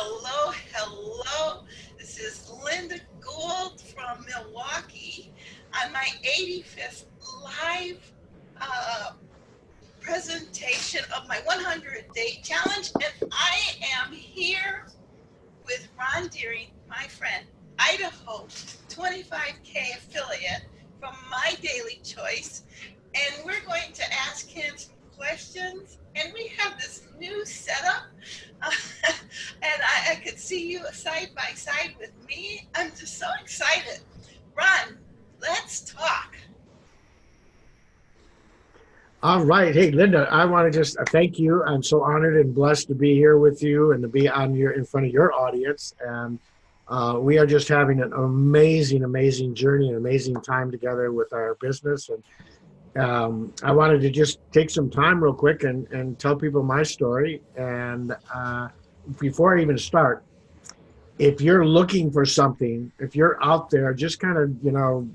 Hello, hello. This is Linda Gould from Milwaukee on my 85th live uh, presentation of my 100-day challenge. And I am here with Ron Deering, my friend, Idaho 25K affiliate from My Daily Choice. And we're going to ask him some questions. And we have this new setup. And I could see you side by side with me. I'm just so excited. Ron, let's talk. All right. Hey, Linda, I want to just thank you. I'm so honored and blessed to be here with you and to be in front of your audience. And we are just having an amazing journey, an amazing time together with our business. And I wanted to just take some time real quick and tell people my story. And before I even start, if you're looking for something, if you're out there just kind of,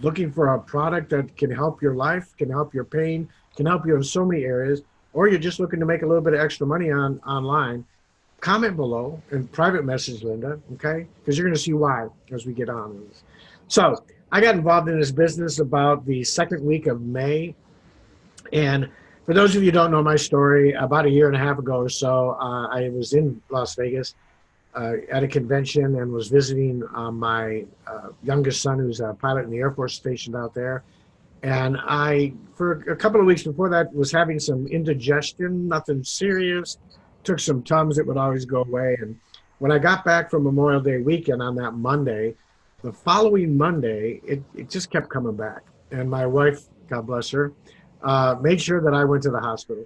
looking for a product that can help your life, can help your pain, can help you in so many areas, or you're just looking to make a little bit of extra money online, comment below and private message Linda, okay? Because you're going to see why as we get on this. So I got involved in this business about the second week of May. And for those of you who don't know my story, about a year and a half ago or so, I was in Las Vegas at a convention and was visiting my youngest son, who's a pilot in the Air Force stationed out there. And I, for a couple of weeks before that, was having some indigestion, nothing serious. Took some Tums, it would always go away. And when I got back from Memorial Day weekend on that Monday, the following Monday, it just kept coming back. And my wife, God bless her, made sure that I went to the hospital.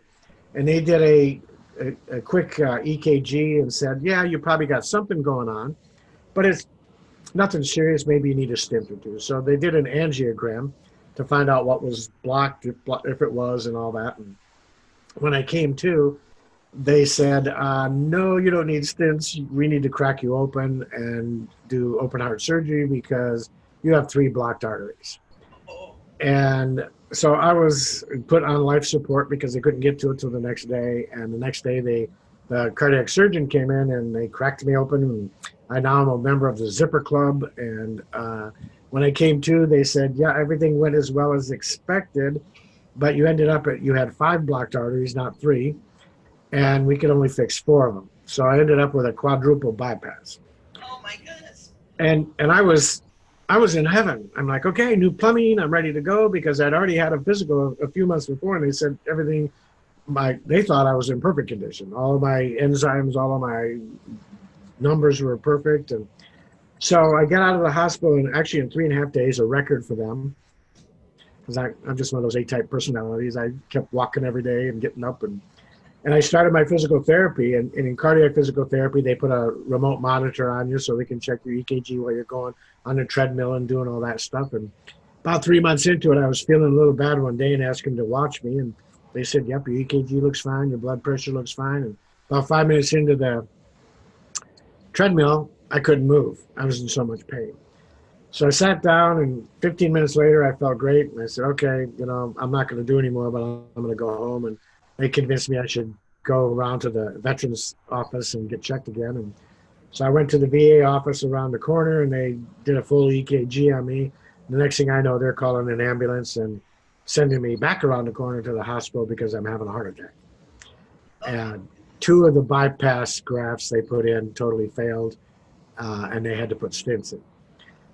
And they did a quick EKG and said, yeah, you probably got something going on, but it's nothing serious. Maybe you need a stent or two. So they did an angiogram to find out what was blocked, if it was, and all that. And when I came to, they said, no, you don't need stents. We need to crack you open and do open heart surgery because you have 3 blocked arteries. And so I was put on life support because they couldn't get to it till the next day. And the next day, the cardiac surgeon came in and they cracked me open. And I now am a member of the Zipper Club. And when I came to, they said, yeah, everything went as well as expected, but you ended up you had 5 blocked arteries, not 3. And we could only fix 4 of them. So I ended up with a quadruple bypass. Oh my goodness. And I was in heaven. I'm like, okay, new plumbing, I'm ready to go, because I'd already had a physical a few months before, and they said everything, they thought I was in perfect condition. All of my enzymes, all of my numbers were perfect. And so I got out of the hospital, and actually in 3.5 days, a record for them, because I'm just one of those A-type personalities. I kept walking every day and getting up, and I started my physical therapy. And in cardiac physical therapy, they put a remote monitor on you so they can check your EKG while you're going on the treadmill and doing all that stuff. And about 3 months into it, I was feeling a little bad one day and asked them to watch me. And they said, yep, your EKG looks fine, your blood pressure looks fine. And about 5 minutes into the treadmill, I couldn't move. I was in so much pain. So I sat down, and 15 minutes later, I felt great. And I said, okay, I'm not going to do anymore, but I'm going to go home. And they convinced me I should go around to the veterans office and get checked again. And so I went to the VA office around the corner, and they did a full EKG on me. The next thing I know, they're calling an ambulance and sending me back around the corner to the hospital because I'm having a heart attack. And 2 of the bypass grafts they put in totally failed, and they had to put stents in.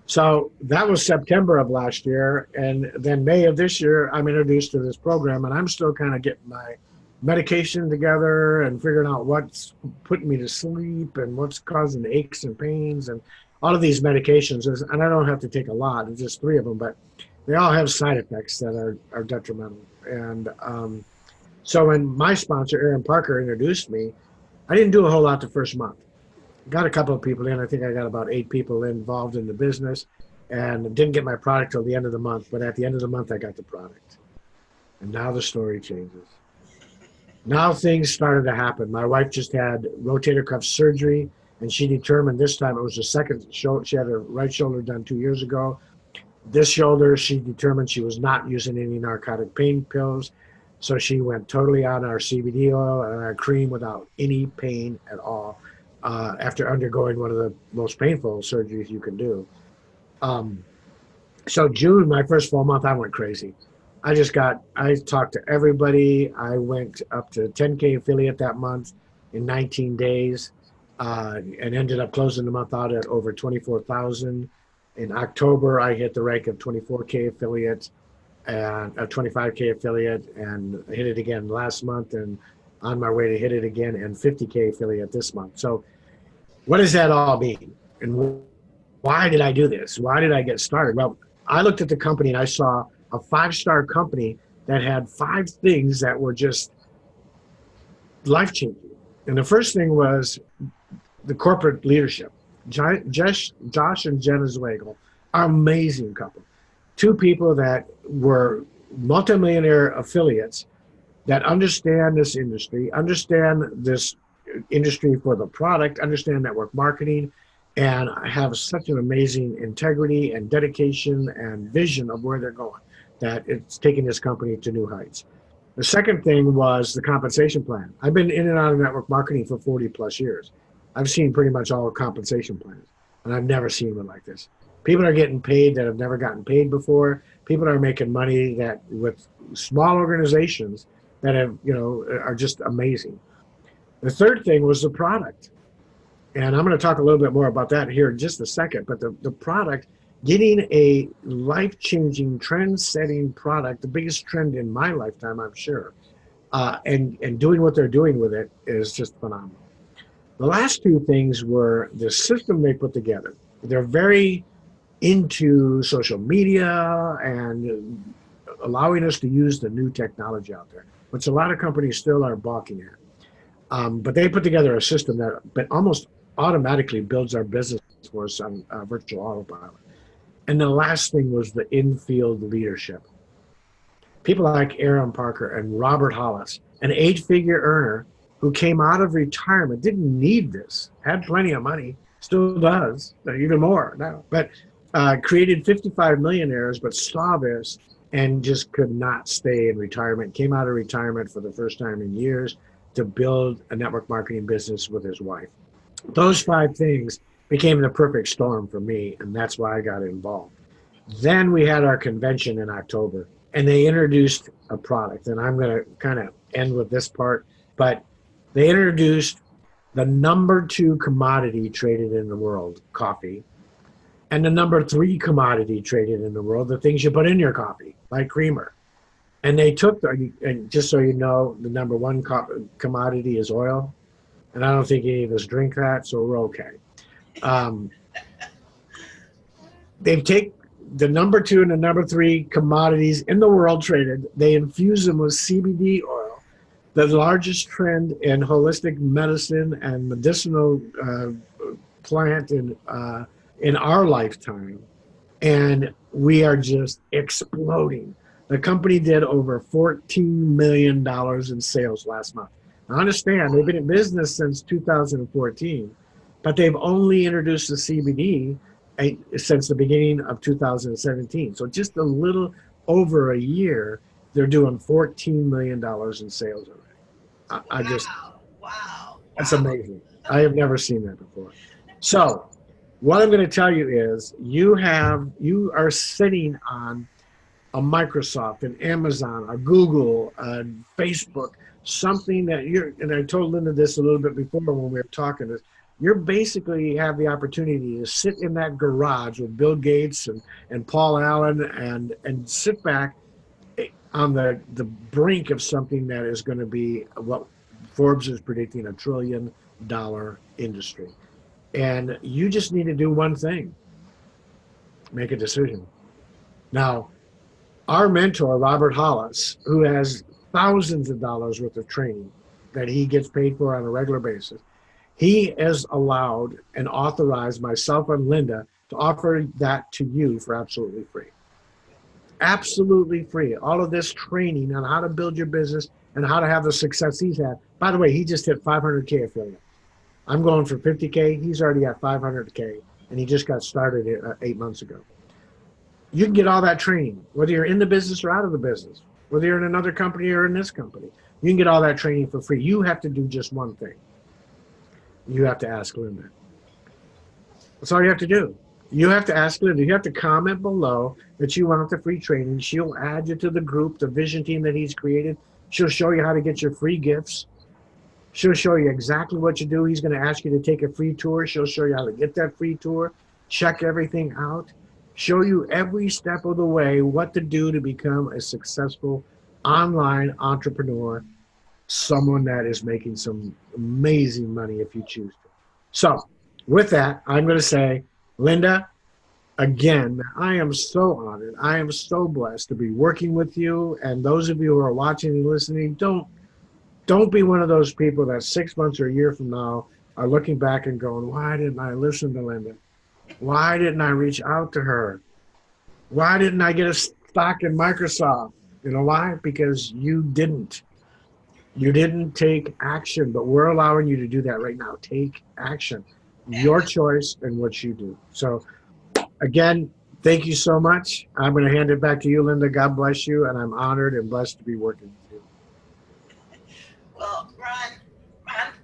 So that was September of last year. And then May of this year, I'm introduced to this program, and I'm still kind of getting my medication together and figuring out what's putting me to sleep and what's causing aches and pains and all of these medications. And I don't have to take a lot, it's just 3 of them, but they all have side effects that are detrimental. And so when my sponsor, Aron Parker, introduced me, I didn't do a whole lot the first month. Got a couple of people in. I think I got about 8 people involved in the business, and didn't get my product till the end of the month. But at the end of the month, I got the product. And now the story changes. Now things started to happen. My wife just had rotator cuff surgery, and she determined this time it was the second shoulder. She had her right shoulder done 2 years ago. This shoulder, she determined she was not using any narcotic pain pills. So she went totally on our CBD oil and our cream without any pain at all. after undergoing one of the most painful surgeries you can do. So June, my first full month, I went crazy. I talked to everybody. I went up to 10K affiliate that month in 19 days, and ended up closing the month out at over 24,000. In October, I hit the rank of 24K affiliate and a 25K affiliate, and hit it again last month, and on my way to hit it again, and 50K affiliate this month. So what does that all mean? And why did I do this? Why did I get started? Well, I looked at the company and I saw a 5-star company that had 5 things that were just life-changing. And the first thing was the corporate leadership. Josh and Jenna Zweigel are an amazing couple. 2 people that were multimillionaire affiliates that understand this industry for the product, understand network marketing, and have such an amazing integrity and dedication and vision of where they're going, that it's taking this company to new heights. The second thing was the compensation plan. I've been in and out of network marketing for 40 plus years. I've seen pretty much all compensation plans, and I've never seen one like this. People are getting paid that have never gotten paid before. People are making money that with small organizations that have, are just amazing. The third thing was the product. And I'm going to talk a little bit more about that here in just a second. But the product, getting a life-changing, trend-setting product, the biggest trend in my lifetime, I'm sure, and doing what they're doing with it is just phenomenal. The last 2 things were the system they put together. They're very into social media and allowing us to use the new technology out there, which a lot of companies still are balking at. But they put together a system that almost automatically builds our business for us on virtual autopilot. And the last thing was the in-field leadership. People like Aron Parker and Robert Hollis, an 8-figure earner who came out of retirement, didn't need this, had plenty of money, still does, even more now, but created 55 millionaires, but saw this and just could not stay in retirement, came out of retirement for the first time in years to build a network marketing business with his wife. Those 5 things became the perfect storm for me, and that's why I got involved. Then we had our convention in October, and they introduced a product, and I'm going to kind of end with this part, but they introduced the number 2 commodity traded in the world, coffee, and the number 3 commodity traded in the world, the things you put in your coffee, like creamer. And they took, and just so you know, the number 1 commodity is oil. And I don't think any of us drink that, so we're okay. They take the number 2 and the number 3 commodities in the world traded, they infuse them with CBD oil, the largest trend in holistic medicine and medicinal plant in our lifetime. And we are just exploding. The company did over $14 million in sales last month. I understand they've been in business since 2014, but they've only introduced the CBD since the beginning of 2017. So just a little over a year, they're doing $14 million in sales already. I just, wow. That's amazing. I have never seen that before. So what I'm going to tell you is you are sitting on a Microsoft, an Amazon, a Google, a Facebook, something that and I told Linda this a little bit before when we were talking, is you're basically have the opportunity to sit in that garage with Bill Gates and Paul Allen and sit back on the brink of something that is going to be what Forbes is predicting, $1 trillion industry. And you just need to do one thing, make a decision. Now, our mentor, Robert Hollis, who has thousands of dollars worth of training that he gets paid for on a regular basis, he has allowed and authorized myself and Linda to offer that to you for absolutely free. Absolutely free. All of this training on how to build your business and how to have the success he's had. By the way, he just hit 500K affiliate. I'm going for 50K. He's already at 500K, and he just got started 8 months ago. You can get all that training, whether you're in the business or out of the business, whether you're in another company or in this company. You can get all that training for free. You have to do just one thing. you have to ask Linda. That's all you have to do. You have to ask Linda. You have to comment below that you want the free training. She'll add you to the group, the vision team that he's created. She'll show you how to get your free gifts. She'll show you exactly what you do. He's going to ask you to take a free tour. She'll show you how to get that free tour, check everything out, show you every step of the way what to do to become a successful online entrepreneur, someone that is making some amazing money if you choose to. So with that, I'm going to say, Linda, again, I am so honored. I am so blessed to be working with you. And those of you who are watching and listening, don't be one of those people that 6 months or a year from now are looking back and going, why didn't I listen to Linda? Why didn't I reach out to her? Why didn't I get a stock in Microsoft? You know why? Because you didn't. You didn't take action, but we're allowing you to do that right now. Take action. Your choice and what you do. So again, thank you so much. I'm going to hand it back to you, Linda. God bless you. And I'm honored and blessed to be working with you. Well, Ron,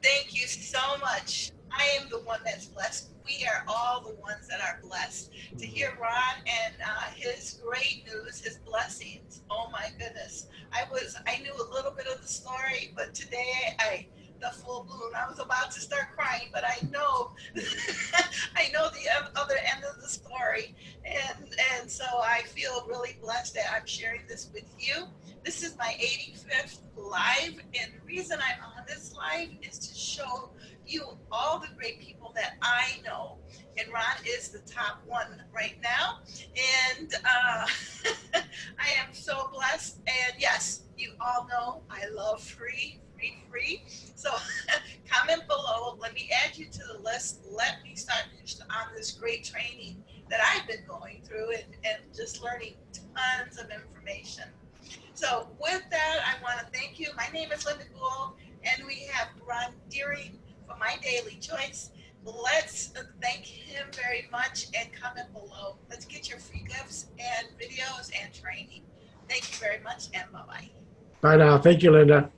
thank you so much. I am the one that's blessed. We are all the ones that are blessed to hear Ron and his great news, his blessings. Oh my goodness. I knew a little bit of the story, but today the full bloom. I was about to start crying, but I know I know the other end of the story. And so I feel really blessed that I'm sharing this with you. This is my 85th live, and the reason I'm on this live is to show you all the great people that I know. And Ron is the top one right now. And I am so blessed. And yes, you all know I love free. So comment below. Let me add you to the list. Let me start on this great training that I've been going through and just learning tons of information. So with that, I want to thank you. My name is Linda Gould, and we have Ron Deering for My Daily Choice. Let's thank him very much and comment below. Let's get your free gifts and videos and training. Thank you very much, and bye-bye. Bye now. Thank you, Linda.